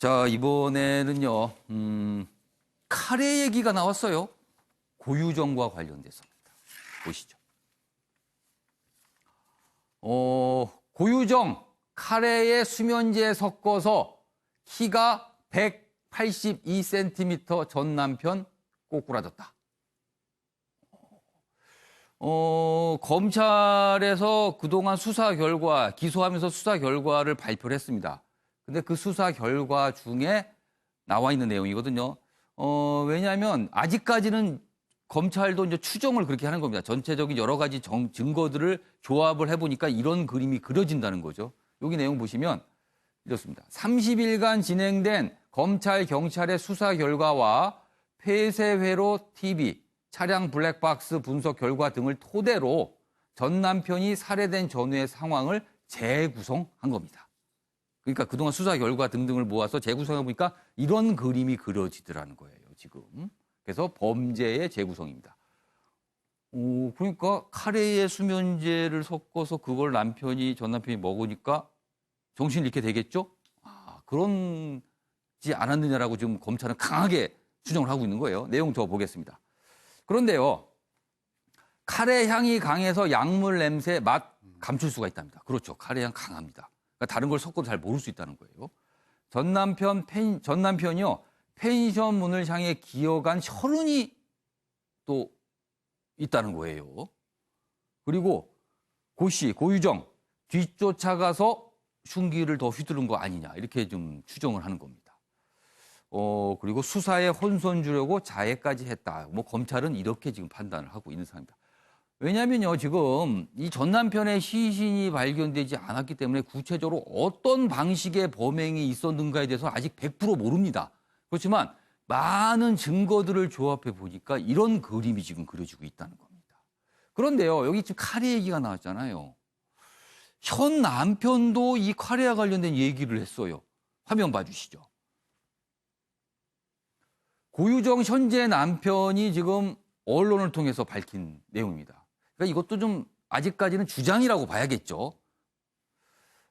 자, 이번에는요, 카레 얘기가 나왔어요. 고유정과 관련돼서입니다. 보시죠. 고유정, 카레에 수면제 섞어서 키가 182cm 전 남편 꼬꾸라졌다. 검찰에서 그동안 수사 결과, 기소하면서 수사 결과를 발표를 했습니다. 근데 그 수사 결과 중에 나와 있는 내용이거든요. 왜냐하면 아직까지는 검찰도 이제 추정을 그렇게 하는 겁니다. 전체적인 여러 가지 증거들을 조합을 해보니까 이런 그림이 그려진다는 거죠. 여기 내용 보시면 이렇습니다. 30일간 진행된 검찰, 경찰의 수사 결과와 폐쇄회로 TV, 차량 블랙박스 분석 결과 등을 토대로 전 남편이 살해된 전후의 상황을 재구성한 겁니다. 그러니까 그동안 수사 결과 등등을 모아서 재구성해 보니까 이런 그림이 그려지더라는 거예요, 지금. 그래서 범죄의 재구성입니다. 그러니까 카레에 수면제를 섞어서 그걸 전 남편이 먹으니까 정신을 잃게 되겠죠? 그런지 않았느냐라고 지금 검찰은 강하게 추정을 하고 있는 거예요. 내용 더 보겠습니다. 그런데요, 카레 향이 강해서 약물 냄새, 맛 감출 수가 있답니다. 그렇죠. 카레 향 강합니다. 그러니까 다른 걸 섞어도 잘 모를 수 있다는 거예요. 전 남편이요, 펜션 문을 향해 기어간 혈흔이 또 있다는 거예요. 그리고 고유정 뒤쫓아가서 흉기를 더 휘두른 거 아니냐 이렇게 좀 추정을 하는 겁니다. 그리고 수사에 혼선 주려고 자해까지 했다. 검찰은 이렇게 지금 판단을 하고 있는 상황입니다. 왜냐면요, 지금 이 전 남편의 시신이 발견되지 않았기 때문에 구체적으로 어떤 방식의 범행이 있었는가에 대해서 아직 100% 모릅니다. 그렇지만 많은 증거들을 조합해 보니까 이런 그림이 지금 그려지고 있다는 겁니다. 그런데요, 여기 지금 카레 얘기가 나왔잖아요. 현 남편도 이 카레와 관련된 얘기를 했어요. 화면 봐주시죠. 고유정 현재 남편이 지금 언론을 통해서 밝힌 내용입니다. 그러니까 이것도 좀 아직까지는 주장이라고 봐야겠죠.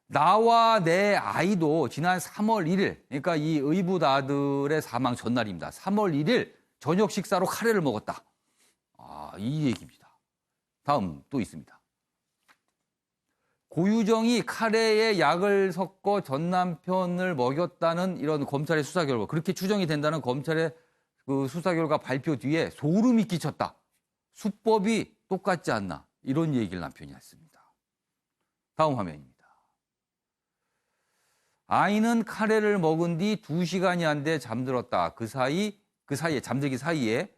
나와 내 아이도 지난 3월 1일, 그러니까 이 의붓 아들의 사망 전날입니다. 3월 1일 저녁 식사로 카레를 먹었다. 이 얘기입니다. 다음 또 있습니다. 고유정이 카레에 약을 섞어 전 남편을 먹였다는 이런 검찰의 수사 결과, 그렇게 추정이 된다는 검찰의 그 수사 결과 발표 뒤에 소름이 끼쳤다. 수법이 똑같지 않나. 이런 얘기를 남편이 했습니다. 다음 화면입니다. 아이는 카레를 먹은 뒤 2시간이 안 돼 잠들었다. 그 사이에 잠들기 사이에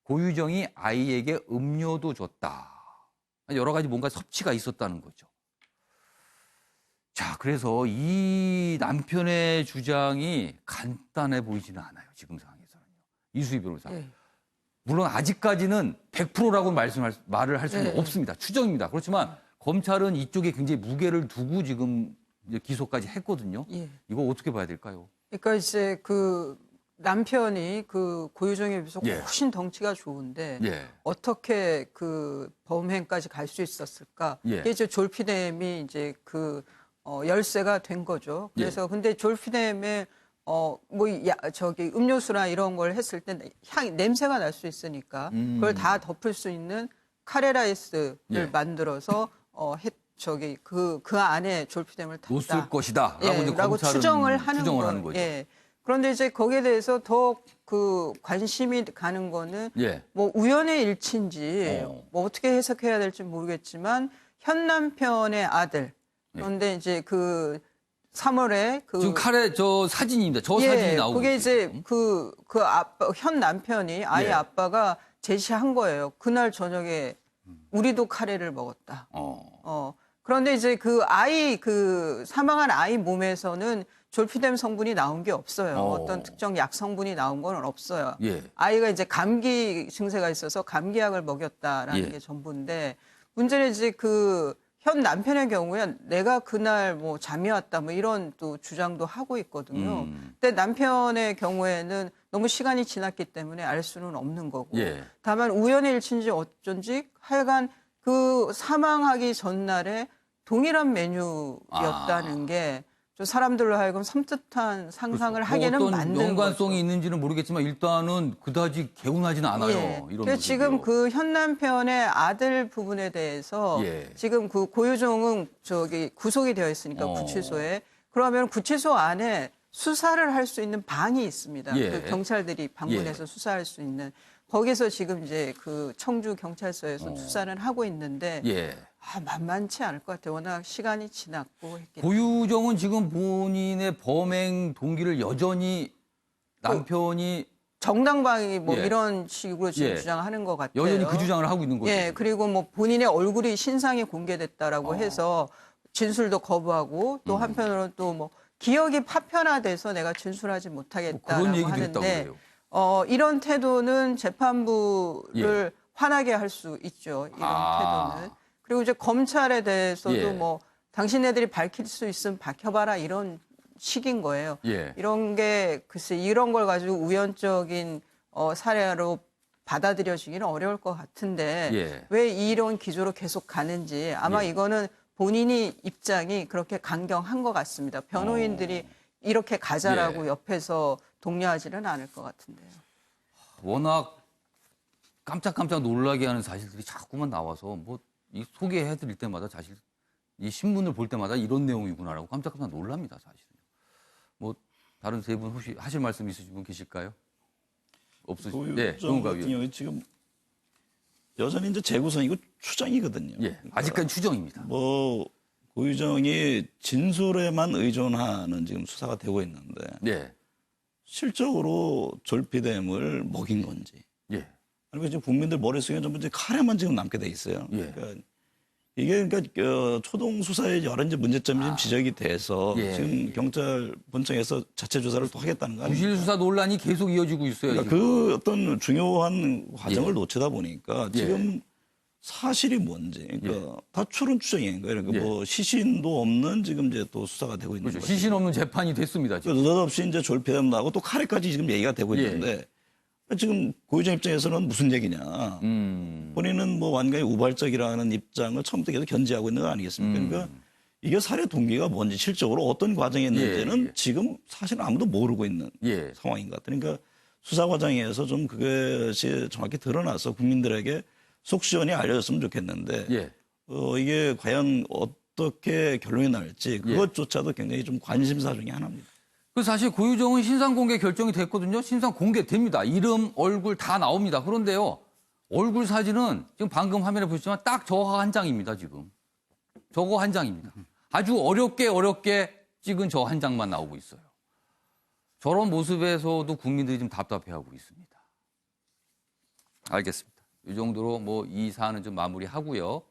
고유정이 아이에게 음료도 줬다. 여러 가지 뭔가 섭취가 있었다는 거죠. 자, 그래서 이 남편의 주장이 간단해 보이지는 않아요. 지금 상황에서는요. 이수희 변호사. 네. 물론 아직까지는 100%라고 말을 할 수는 없습니다. 추정입니다. 그렇지만 검찰은 이쪽에 굉장히 무게를 두고 지금 이제 기소까지 했거든요. 이거 어떻게 봐야 될까요? 그러니까 이제 그 남편이 그 고유정에 비해서 훨씬 덩치가 좋은데 어떻게 그 범행까지 갈 수 있었을까? 이게 이제 졸피뎀이 이제 그 열쇠가 된 거죠. 그래서 근데 졸피뎀에 음료수나 이런 걸 했을 때 냄새가 날 수 있으니까 그걸 다 덮을 수 있는 카레라이스를 만들어서 그 안에 졸피뎀을 탔다. 놓을 것이다라고 이제 라고 검찰은 추정을 하는 거죠. 그런데 이제 거기에 대해서 더 그 관심이 가는 거는 우연의 일치인지 어떻게 해석해야 될지 모르겠지만 현 남편의 아들 그런데 이제 그 3월에 지금 카레 저 사진입니다. 저 사진이 나오고 그게 이제 그 아빠 현 남편이 아이 아빠가 제시한 거예요. 그날 저녁에 우리도 카레를 먹었다. 그런데 이제 그 사망한 아이 몸에서는 졸피뎀 성분이 나온 게 없어요. 어떤 특정 약 성분이 나온 건 없어요. 아이가 이제 감기 증세가 있어서 감기약을 먹였다라는 게 전부인데 문제는 이제 그 현 남편의 경우에 내가 그날 잠이 왔다 이런 또 주장도 하고 있거든요. 근데 남편의 경우에는 너무 시간이 지났기 때문에 알 수는 없는 거고. 다만 우연의 일치인지 어쩐지 하여간 그 사망하기 전날에 동일한 메뉴였다는 게 저 사람들로 하여금 섬뜩한 상상을 하게는 뭐 어떤 만드는 연관성이 거죠. 있는지는 모르겠지만 일단은 그다지 개운하지는 않아요. 예. 이런 그래서 지금 모습이요. 그 현 남편의 아들 부분에 대해서 예. 지금 그 고유정은 저기 구속이 되어 있으니까 구치소에 그러면 구치소 안에 수사를 할 수 있는 방이 있습니다. 예. 그 경찰들이 방문해서 수사할 수 있는 거기서 지금 이제 그 청주 경찰서에서 수사를 하고 있는데 예. 만만치 않을 것 같아요. 워낙 시간이 지났고 했기 때문에. 고유정은 지금 본인의 범행 동기를 여전히 남편이 정당방위 뭐 예. 이런 식으로 지금 예. 주장하는 것 같아요. 여전히 그 주장을 하고 있는 거죠. 예, 그리고 뭐 본인의 얼굴이 신상이 공개됐다라고 해서 진술도 거부하고 또 한편으로는 또 뭐 기억이 파편화돼서 내가 진술하지 못하겠다라고 그런 얘기도 했다고 하는데 그래요. 이런 태도는 재판부를 화나게 할 수 있죠. 이런 태도는. 그리고 이제 검찰에 대해서도 예. 뭐 당신네들이 밝힐 수 있으면 밝혀봐라 이런 식인 거예요. 예. 이런 게 글쎄 이런 걸 가지고 우연적인 사례로 받아들여지기는 어려울 것 같은데 예. 왜 이런 기조로 계속 가는지 아마 예. 이거는 본인이 입장이 그렇게 강경한 것 같습니다. 변호인들이 이렇게 가자라고 예. 옆에서 독려하지는 않을 것 같은데요. 워낙 깜짝깜짝 놀라게 하는 사실들이 자꾸만 나와서 뭐 이 소개해드릴 때마다 사실 이 신문을 볼 때마다 이런 내용이구나라고 깜짝깜짝 놀랍니다, 사실은. 뭐 다른 세 분 혹시 하실 말씀 있으신 분 계실까요? 없으시죠? 네, 고유정 정우가 같은 위원. 경우에 지금 여전히 이제 재구성이고 추정이거든요. 예, 아직까지 추정입니다. 뭐 고유정이 진술에만 의존하는 지금 수사가 되고 있는데 네, 실적으로 졸피뎀을 먹인 건지 예, 아니면 지금 국민들 머릿속에 전부 이제 카레만 지금 남게 돼 있어요. 예. 그러니까 이게 그러니까 초동 수사에 여러 이제 문제점이 좀 지적이 돼서 예, 지금 경찰 본청에서 자체 조사를 또 하겠다는 거 아닙니까? 부실 수사 논란이 계속 이어지고 있어요. 그러니까 지금. 그 어떤 중요한 과정을 예. 놓치다 보니까 예. 지금 사실이 뭔지 그러니까 다 추론 추정인 거예요. 그러니까 예. 뭐 시신도 없는 지금 이제 또 수사가 되고 있는 그렇죠. 거죠. 시신 없는 재판이 됐습니다. 지금. 느닷없이 이제 졸피뎀 나고 또 카레까지 지금 얘기가 되고 예. 있는데 지금 고유정 입장에서는 무슨 얘기냐. 본인은 뭐 완전히 우발적이라는 입장을 처음부터 계속 견지하고 있는 거 아니겠습니까? 그러니까 이게 살해 동기가 뭔지 실적으로 어떤 과정이 있는지는 예. 지금 사실 아무도 모르고 있는 예, 상황인 것 같아요. 그러니까 수사 과정에서 좀 그것이 정확히 드러나서 국민들에게 속 시원히 알려졌으면 좋겠는데 예. 이게 과연 어떻게 결론이 날지 그것조차도 굉장히 좀 관심사 중에 하나입니다. 그 사실 고유정은 신상 공개 결정이 됐거든요. 신상 공개됩니다. 이름, 얼굴 다 나옵니다. 그런데요, 얼굴 사진은 지금 방금 화면에 보시지만 딱 저 한 장입니다. 지금 저거 한 장입니다. 아주 어렵게 찍은 저 한 장만 나오고 있어요. 저런 모습에서도 국민들이 좀 답답해하고 있습니다. 알겠습니다. 이 정도로 뭐 이 사안은 좀 마무리하고요.